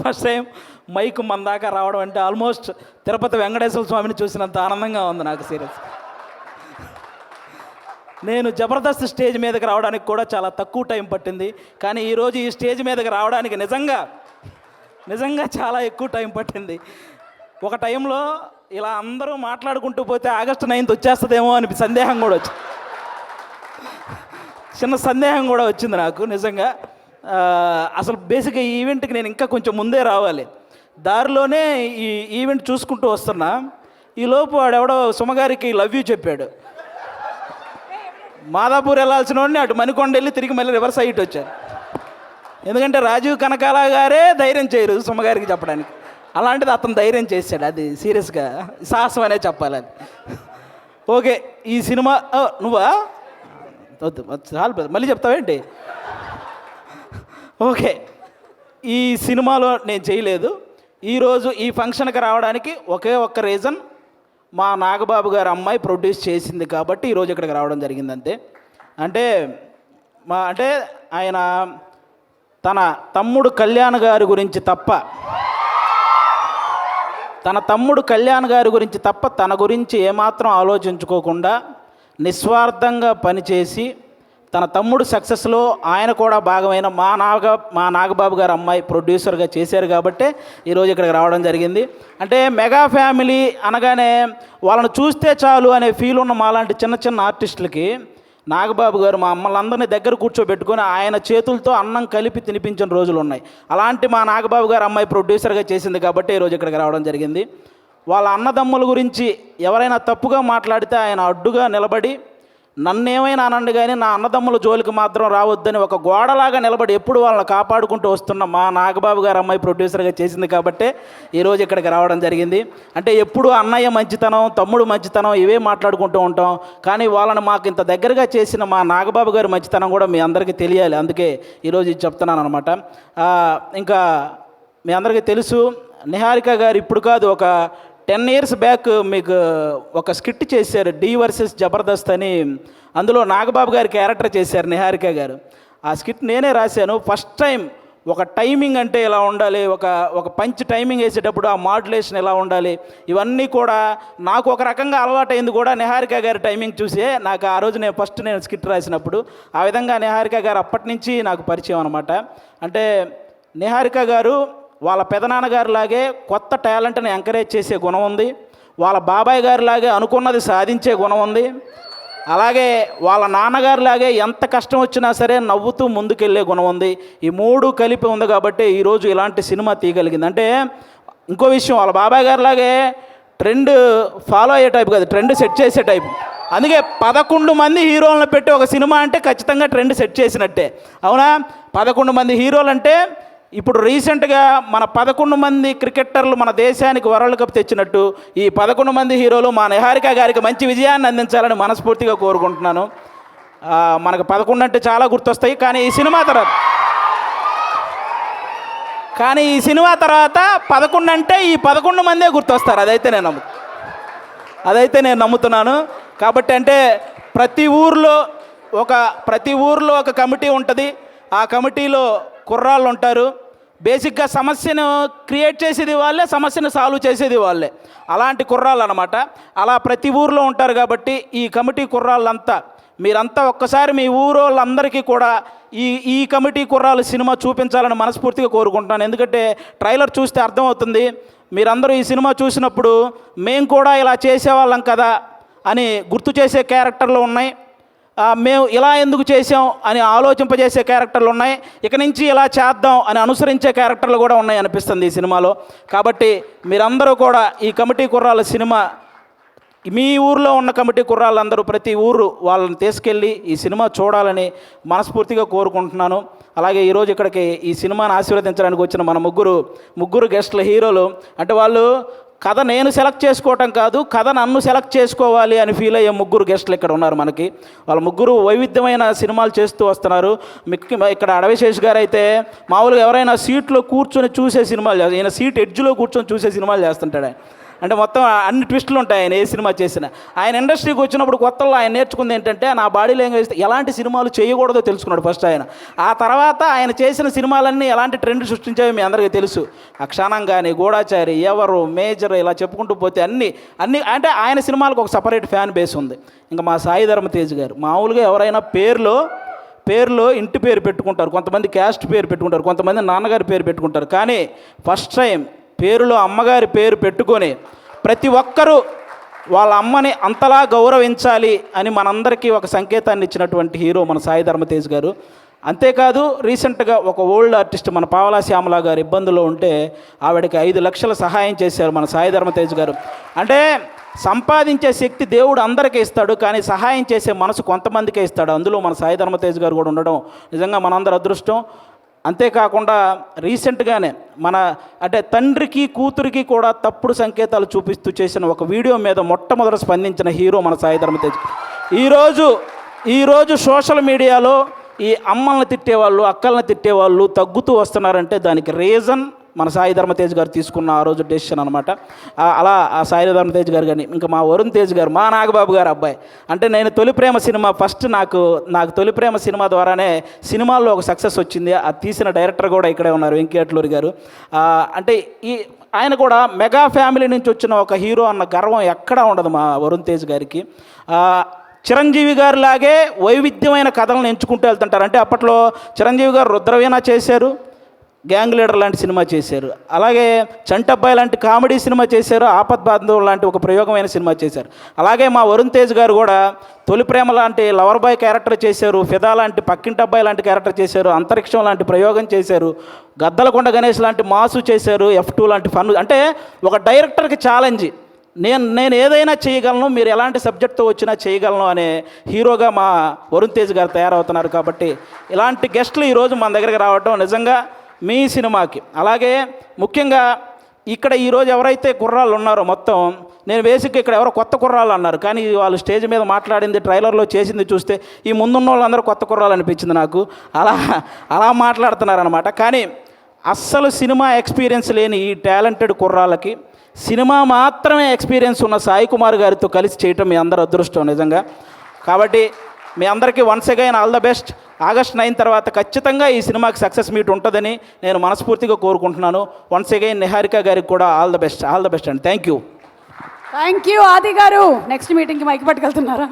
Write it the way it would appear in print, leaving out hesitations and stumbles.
First time mic మన దాకా రావడం అంటే ఆల్మోస్ట్ తిరుపతి వెంకటేశ్వర స్వామిని చూసినంత ఆనందంగా ఉంది నాకు. సీరియస్, నేను జబర్దస్త్ స్టేజ్ మీదకి రావడానికి కూడా చాలా తక్కువ టైం పట్టింది, కానీ ఈరోజు ఈ స్టేజ్ మీదకి రావడానికి నిజంగా చాలా ఎక్కువ టైం పట్టింది. ఒక టైంలో ఇలా అందరూ మాట్లాడుకుంటూ పోతే ఆగస్టు 9th వచ్చేస్తుందేమో అని సందేహం కూడా వచ్చింది, చిన్న సందేహం కూడా వచ్చింది నాకు నిజంగా. అసలు బేసిక్గా ఈ ఈవెంట్కి నేను ఇంకా కొంచెం ముందే రావాలి. దారిలోనే ఈ ఈవెంట్ చూసుకుంటూ వస్తున్నా, ఈలోపు వాడెవడో సుమగారికి లవ్ యూ చెప్పాడు. మాదాపూర్ వెళ్ళాల్సిన వాడిని అటు మణికొండ వెళ్ళి తిరిగి మళ్ళీ రివర్స్ అయ్యి వచ్చాను. ఎందుకంటే రాజీవ్ కనకాల గారే ధైర్యం చేయరు సుమగారికి చెప్పడానికి, అలాంటిది అతను ధైర్యం చేశాడు. అది సీరియస్గా సాహసం అనే చెప్పాలి అది. ఓకే, ఈ సినిమా నువ్వా చాలు మళ్ళీ చెప్తావేంటి? ఓకే, ఈ సినిమాలో నేను చేయలేదు. ఈరోజు ఈ ఫంక్షన్కి రావడానికి ఒకే ఒక్క రీజన్, మా నాగబాబు గారు అమ్మాయి ప్రొడ్యూస్ చేసింది కాబట్టి ఈరోజు ఇక్కడికి రావడం జరిగింది అంతే. అంటే ఆయన తన తమ్ముడు కళ్యాణ్ గారి గురించి తప్ప తన గురించి ఏమాత్రం ఆలోచించుకోకుండా నిస్వార్థంగా పనిచేసి తన తమ్ముడు సక్సెస్లో ఆయన కూడా భాగమైన మా నాగబాబు గారు అమ్మాయి ప్రొడ్యూసర్గా చేశారు కాబట్టి ఈరోజు ఇక్కడికి రావడం జరిగింది. అంటే మెగా ఫ్యామిలీ అనగానే వాళ్ళని చూస్తే చాలు అనే ఫీల్ ఉన్న మాలాంటి చిన్న చిన్న ఆర్టిస్టులకి నాగబాబు గారు మా అమ్మలందరినీ దగ్గర కూర్చోబెట్టుకొని ఆయన చేతులతో అన్నం కలిపి తినిపించిన రోజులు ఉన్నాయి. అలాంటి మా నాగబాబు గారు అమ్మాయి ప్రొడ్యూసర్గా చేసింది కాబట్టి ఈరోజు ఇక్కడికి రావడం జరిగింది. వాళ్ళ అన్నదమ్ముల గురించి ఎవరైనా తప్పుగా మాట్లాడితే ఆయన అడ్డుగా నిలబడి నన్నేమైనా అనండి కానీ నా అన్నదమ్ముల జోలికి మాత్రం రావద్దని ఒక గోడలాగా నిలబడి ఎప్పుడు వాళ్ళని కాపాడుకుంటూ వస్తున్న మా నాగబాబు గారు అమ్మాయి ప్రొడ్యూసర్గా చేసింది కాబట్టే ఈరోజు ఇక్కడికి రావడం జరిగింది. అంటే ఎప్పుడు అన్నయ్య మంచితనం, తమ్ముడు మంచితనం ఇవే మాట్లాడుకుంటూ ఉంటాం, కానీ వాళ్ళని మాకు ఇంత దగ్గరగా చేసిన మా నాగబాబు గారి మంచితనం కూడా మీ అందరికీ తెలియాలి, అందుకే ఈరోజు ఇది చెప్తున్నాను అనమాట. ఇంకా మీ అందరికీ తెలుసు, నిహారిక గారు ఇప్పుడు కాదు ఒక 10 years బ్యాక్ మీకు ఒక స్కిట్ చేశారు, డి వర్సెస్ జబర్దస్త్ అని. అందులో నాగబాబు గారి క్యారెక్టర్ చేశారు నిహారిక గారు. ఆ స్కిట్ నేనే రాశాను. ఫస్ట్ టైం ఒక టైమింగ్ అంటే ఎలా ఉండాలి, ఒక పంచ్ టైమింగ్ వేసేటప్పుడు ఆ మాడ్యులేషన్ ఎలా ఉండాలి, ఇవన్నీ కూడా నాకు ఒక రకంగా అలవాటైంది కూడా నిహారిక గారి టైమింగ్ చూసే. నాకు ఆ రోజు నేను స్కిట్ రాసినప్పుడు ఆ విధంగా నిహారిక గారు అప్పటి నుంచి నాకు పరిచయం అనమాట. అంటే నిహారిక గారు వాళ్ళ పెదనాన్నగారి లాగే కొత్త టాలెంట్ని ఎంకరేజ్ చేసే గుణం ఉంది, వాళ్ళ బాబాయ్ గారి లాగే అనుకున్నది సాధించే గుణం ఉంది, అలాగే వాళ్ళ నాన్నగారి లాగే ఎంత కష్టం వచ్చినా సరే నవ్వుతూ ముందుకెళ్ళే గుణం ఉంది. ఈ మూడు కలిపి ఉంది కాబట్టి ఈరోజు ఇలాంటి సినిమా తీయగలిగింది. అంటే ఇంకో విషయం, వాళ్ళ బాబాయ్ గారి లాగే ట్రెండ్ ఫాలో అయ్యే టైప్ కాదు, ట్రెండ్ సెట్ చేసే టైప్. అందుకే 11 మంది హీరోలను పెట్టి ఒక సినిమా అంటే ఖచ్చితంగా ట్రెండ్ సెట్ చేసినట్టే, అవునా? 11 మంది హీరోలు అంటే ఇప్పుడు రీసెంట్గా మన 11 మంది క్రికెటర్లు మన దేశానికి వరల్డ్ కప్ తెచ్చినట్టు ఈ 11 మంది హీరోలు మా నిహారిక గారికి మంచి విజయాన్ని అందించాలని మనస్ఫూర్తిగా కోరుకుంటున్నాను. మనకు 11 అంటే చాలా గుర్తొస్తాయి, కానీ ఈ సినిమా తర్వాత 11 అంటే ఈ 11 మందే గుర్తొస్తారు. అదైతే నేను నమ్ముతున్నాను. కాబట్టి అంటే ప్రతి ఊర్లో ఒక కమిటీ ఉంటుంది, ఆ కమిటీలో కుర్రాళ్ళు ఉంటారు. బేసిక్గా సమస్యను క్రియేట్ చేసేది వాళ్ళే, సమస్యను సాల్వ్ చేసేది వాళ్ళే, అలాంటి కుర్రాళ్ళు అనమాట. అలా ప్రతి ఊర్లో ఉంటారు కాబట్టి ఈ కమిటీ కుర్రాళ్ళంతా మీరంతా ఒక్కసారి మీ ఊరోళ్ళందరికీ కూడా ఈ కమిటీ కుర్రాళ్ళు సినిమా చూపించాలని మనస్ఫూర్తిగా కోరుకుంటున్నాను. ఎందుకంటే ట్రైలర్ చూస్తే అర్థమవుతుంది, మీరందరూ ఈ సినిమా చూసినప్పుడు మేము కూడా ఇలా చేసేవాళ్ళం కదా అని గుర్తు చేసే క్యారెక్టర్లు ఉన్నాయి, మేము ఇలా ఎందుకు చేసాం అని ఆలోచింపజేసే క్యారెక్టర్లు ఉన్నాయి, ఇక నుంచి ఇలా చేద్దాం అని అనుసరించే క్యారెక్టర్లు కూడా ఉన్నాయి అనిపిస్తుంది ఈ సినిమాలో. కాబట్టి మీరందరూ కూడా ఈ కమిటీ కుర్రాళ్ళ సినిమా, మీ ఊర్లో ఉన్న కమిటీ కుర్రాళ్ళందరూ ప్రతి ఊరు వాళ్ళని తీసుకెళ్ళి ఈ సినిమా చూడాలని మనస్ఫూర్తిగా కోరుకుంటున్నాను. అలాగే ఈరోజు ఇక్కడికి ఈ సినిమాని ఆశీర్వదించడానికి వచ్చిన మన ముగ్గురు గెస్ట్ల హీరోలు, అంటే వాళ్ళు కథ నేను సెలెక్ట్ చేసుకోవటం కాదు, కథ నన్ను సెలెక్ట్ చేసుకోవాలి అని ఫీల్ అయ్యే 3 గెస్టులు ఇక్కడ ఉన్నారు మనకి. వాళ్ళ 3 వైవిధ్యమైన సినిమాలు చేస్తూ వస్తున్నారు. ఇక్కడ అడవిశేష్ గారు అయితే మామూలుగా ఎవరైనా సీట్లో కూర్చొని చూసే సినిమాలు ఈయన సీట్ ఎడ్జ్లో కూర్చొని చూసే సినిమాలు చేస్తుంటాడు. అంటే మొత్తం అన్ని ట్విస్టులు ఉంటాయి ఆయన ఏ సినిమా చేసినా. ఆయన ఇండస్ట్రీకి వచ్చినప్పుడు కొత్తలో ఆయన నేర్చుకుంది ఏంటంటే నా బాడీ లాంగ్వేజ్ ఎలాంటి సినిమాలు చేయకూడదో తెలుసుకున్నాడు ఫస్ట్ ఆయన. ఆ తర్వాత ఆయన చేసిన సినిమాలన్నీ ఎలాంటి ట్రెండ్ సృష్టించాయో మీ అందరికీ తెలుసు. అక్షానం కానీ, గూఢాచారి, ఎవరు, మేజర్, ఇలా చెప్పుకుంటూ పోతే అన్ని అంటే ఆయన సినిమాలకు ఒక సపరేట్ ఫ్యాన్ బేస్ ఉంది. ఇంకా మా సాయి ధర్మ తేజ్ గారు మామూలుగా ఎవరైనా పేరులో ఇంటి పేరు పెట్టుకుంటారు, కొంతమంది క్యాస్ట్ పేరు పెట్టుకుంటారు, కొంతమంది నాన్నగారి పేరు పెట్టుకుంటారు. కానీ ఫస్ట్ టైం పేరులో అమ్మగారి పేరు పెట్టుకొని ప్రతి ఒక్కరూ వాళ్ళ అమ్మని అంతలా గౌరవించాలి అని మనందరికీ ఒక సంకేతాన్ని ఇచ్చినటువంటి హీరో మన సాయి ధర్మ తేజ్ గారు. అంతేకాదు రీసెంట్గా ఒక ఓల్డ్ ఆర్టిస్ట్ మన పావలా శ్యామల గారు ఇబ్బందుల్లో ఉంటే ఆవిడకి 5 లక్షల సహాయం చేశారు మన సాయి ధర్మ తేజ్ గారు. అంటే సంపాదించే శక్తి దేవుడు అందరికీ ఇస్తాడు, కానీ సహాయం చేసే మనసు కొంతమందికే ఇస్తాడు. అందులో మన సాయి ధర్మ తేజ్ గారు కూడా ఉండడం నిజంగా మనందరి అదృష్టం. అంతేకాకుండా రీసెంట్గానే అంటే తండ్రికి కూతురికి కూడా తప్పుడు సంకేతాలు చూపిస్తూ చేసిన ఒక వీడియో మీద మొట్టమొదట స్పందించిన హీరో మన సాయి ధర్మ తేజ్. ఈరోజు సోషల్ మీడియాలో ఈ అమ్మల్ని తిట్టేవాళ్ళు, అక్కల్ని తిట్టేవాళ్ళు తగ్గుతూ వస్తున్నారంటే దానికి రీజన్ మన సాయి ధర్మ తేజ్ గారు తీసుకున్న ఆ రోజు డెసిషన్ అనమాట. అలా ఆ సాయి ధర్మ తేజ్ గారు కానీ ఇంకా మా వరుణ్ తేజ్ గారు, మా నాగబాబు గారు అబ్బాయి. అంటే నేను తొలి ప్రేమ సినిమా ఫస్ట్ నాకు తొలి ప్రేమ సినిమా ద్వారానే సినిమాల్లో ఒక సక్సెస్ వచ్చింది. అది తీసిన డైరెక్టర్ కూడా ఇక్కడే ఉన్నారు, వెంకీ అట్లూరి గారు. అంటే ఆయన కూడా మెగా ఫ్యామిలీ నుంచి వచ్చిన ఒక హీరో అన్న గర్వం ఎక్కడా ఉండదు మా వరుణ్ తేజ్ గారికి. చిరంజీవి గారు లాగే వైవిధ్యమైన కథలను ఎంచుకుంటూ వెళ్తుంటారు. అంటే అప్పట్లో చిరంజీవి గారు రుద్రవీణ చేశారు, గ్యాంగ్ లీడర్ లాంటి సినిమా చేశారు, అలాగే చంటబ్బాయి లాంటి కామెడీ సినిమా చేశారు, ఆపద్బాంధవ్ లాంటి ఒక ప్రయోగమైన సినిమా చేశారు. అలాగే మా వరుణ్ తేజ్ గారు కూడా తొలి ప్రేమ లాంటి లవర్ బాయ్ క్యారెక్టర్ చేశారు, ఫిదా లాంటి పక్కింటబ్బాయి లాంటి క్యారెక్టర్ చేశారు, అంతరిక్షం లాంటి ప్రయోగం చేశారు, గద్దలకొండ గణేష్ లాంటి మాసు చేశారు, F2 లాంటి ఫన్. అంటే ఒక డైరెక్టర్కి ఛాలెంజ్, నేను ఏదైనా చేయగలను, మీరు ఎలాంటి సబ్జెక్ట్తో వచ్చినా చేయగలను అనే హీరోగా మా వరుణ్ తేజ్ గారు తయారవుతున్నారు. కాబట్టి ఇలాంటి గెస్టులు ఈరోజు మన దగ్గరికి రావడం నిజంగా మీ సినిమాకి, అలాగే ముఖ్యంగా ఇక్కడ ఈరోజు ఎవరైతే కుర్రాళ్ళు ఉన్నారో మొత్తం, నేను బేసిక్గా ఇక్కడ ఎవరో కొత్త కుర్రాళ్ళు అన్నారు, కానీ వాళ్ళు స్టేజ్ మీద మాట్లాడింది, ట్రైలర్లో చేసింది చూస్తే ఈ ముందున్న వాళ్ళందరూ కొత్త కుర్రాళ్ళు అనిపించింది నాకు. అలా మాట్లాడుతున్నారనమాట. కానీ అస్సలు సినిమా ఎక్స్పీరియన్స్ లేని ఈ టాలెంటెడ్ కుర్రాళ్ళకి సినిమా మాత్రమే ఎక్స్పీరియన్స్ ఉన్న సాయి కుమార్ గారితో కలిసి చేయటం మీ అందరూ అదృష్టం నిజంగా. కాబట్టి మీ అందరికీ once again all the best. August 9 తర్వాత ఖచ్చితంగా ఈ సినిమాకి సక్సెస్ మీట్ ఉంటుందని నేను మనస్ఫూర్తిగా కోరుకుంటున్నాను. వన్స్ అగైన్ నిహారిక గారికి కూడా ఆల్ ద బెస్ట్ అండి. Thank you. ఆది గారు. నెక్స్ట్ మీటింగ్కి మైక్ పట్టుకెళ్తున్నారా?